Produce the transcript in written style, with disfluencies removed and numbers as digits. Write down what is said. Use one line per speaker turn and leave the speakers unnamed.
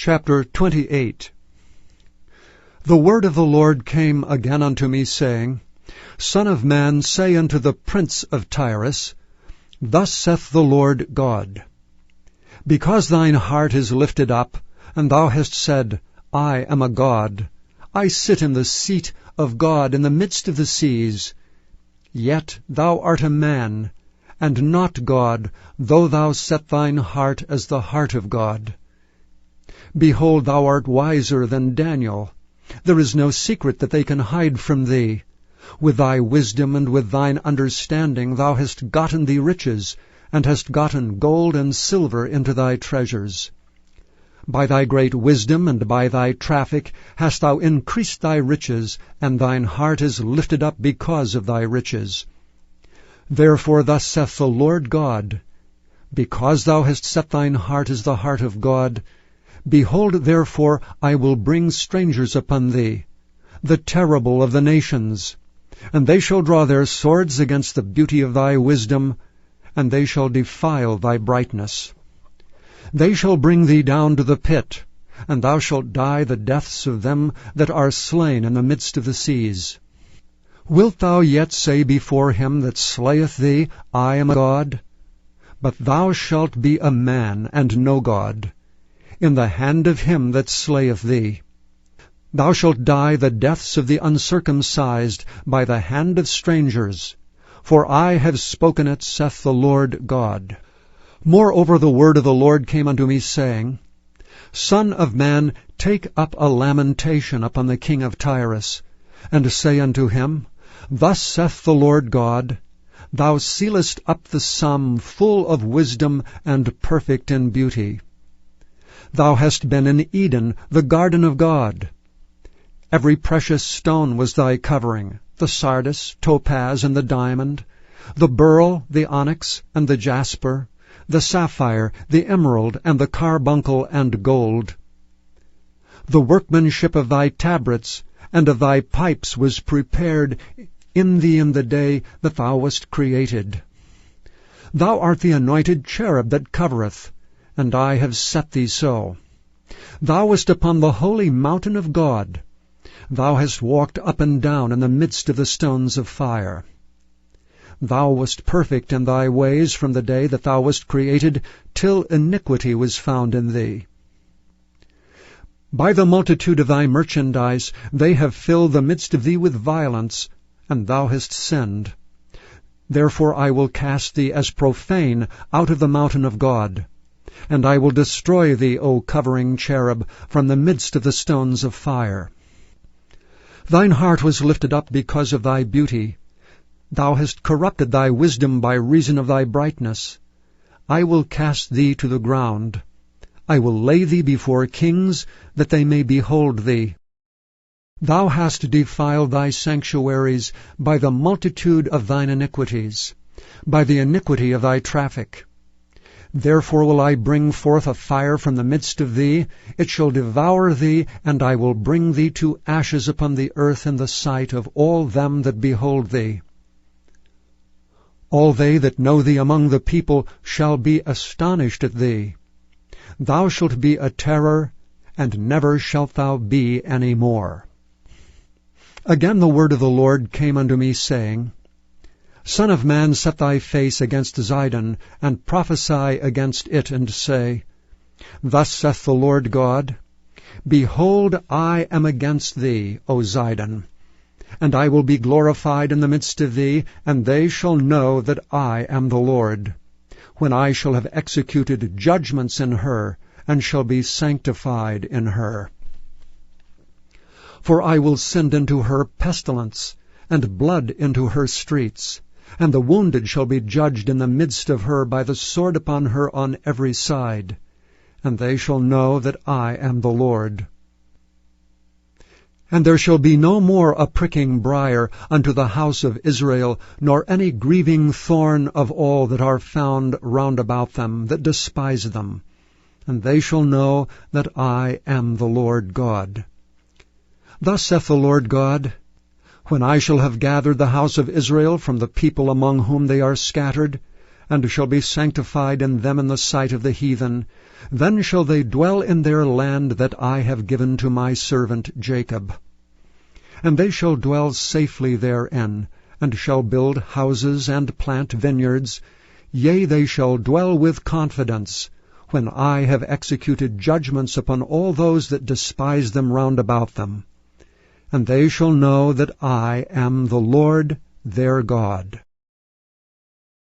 Chapter 28. The word of the Lord came again unto me, saying, Son of man, say unto the prince of Tyrus, Thus saith the Lord God, Because thine heart is lifted up, and thou hast said, I am a god, I sit in the seat of God in the midst of the seas. Yet thou art a man, and not God, though thou set thine heart as the heart of God. Behold, thou art wiser than Daniel. There is no secret that they can hide from thee. With thy wisdom and with thine understanding thou hast gotten thee riches, and hast gotten gold and silver into thy treasures. By thy great wisdom and by thy traffic hast thou increased thy riches, and thine heart is lifted up because of thy riches. Therefore thus saith the Lord God, Because thou hast set thine heart as the heart of God, behold, therefore, I will bring strangers upon thee, the terrible of the nations, and they shall draw their swords against the beauty of thy wisdom, and they shall defile thy brightness. They shall bring thee down to the pit, and thou shalt die the deaths of them that are slain in the midst of the seas. Wilt thou yet say before him that slayeth thee, I am a god? But thou shalt be a man, and no god, in the hand of him that slayeth thee. Thou shalt die the deaths of the uncircumcised by the hand of strangers, for I have spoken it, saith the Lord God. Moreover the word of the Lord came unto me, saying, Son of man, take up a lamentation upon the king of Tyrus, and say unto him, Thus saith the Lord God, Thou sealest up the sum full of wisdom and perfect in beauty. Thou hast been in Eden, the garden of God. Every precious stone was thy covering, the sardius, topaz, and the diamond, the beryl, the onyx, and the jasper, the sapphire, the emerald, and the carbuncle, and gold. The workmanship of thy tabrets and of thy pipes was prepared in thee in the day that thou wast created. Thou art the anointed cherub that covereth, and I have set thee so. Thou wast upon the holy mountain of God. Thou hast walked up and down in the midst of the stones of fire. Thou wast perfect in thy ways from the day that thou wast created, till iniquity was found in thee. By the multitude of thy merchandise they have filled the midst of thee with violence, and thou hast sinned. Therefore I will cast thee as profane out of the mountain of God. And I will destroy thee, O covering cherub, from the midst of the stones of fire. Thine heart was lifted up because of thy beauty. Thou hast corrupted thy wisdom by reason of thy brightness. I will cast thee to the ground. I will lay thee before kings, that they may behold thee. Thou hast defiled thy sanctuaries by the multitude of thine iniquities, by the iniquity of thy traffic. Therefore will I bring forth a fire from the midst of thee, it shall devour thee, and I will bring thee to ashes upon the earth in the sight of all them that behold thee. All they that know thee among the people shall be astonished at thee. Thou shalt be a terror, and never shalt thou be any more. Again the word of the Lord came unto me, saying, Son of man, set thy face against Zidon, and prophesy against it, and say, Thus saith the Lord God, Behold, I am against thee, O Zidon, and I will be glorified in the midst of thee, and they shall know that I am the Lord, when I shall have executed judgments in her, and shall be sanctified in her. For I will send into her pestilence, and blood into her streets, and the wounded shall be judged in the midst of her by the sword upon her on every side, and they shall know that I am the Lord. And there shall be no more a pricking briar unto the house of Israel, nor any grieving thorn of all that are found round about them, that despise them. And they shall know that I am the Lord God. Thus saith the Lord God, When I shall have gathered the house of Israel from the people among whom they are scattered, and shall be sanctified in them in the sight of the heathen. Then shall they dwell in their land that I have given to my servant Jacob. And they shall dwell safely therein, and shall build houses and plant vineyards. Yea, they shall dwell with confidence, when I have executed judgments upon all those that despise them round about them. And they shall know that I am the Lord their God.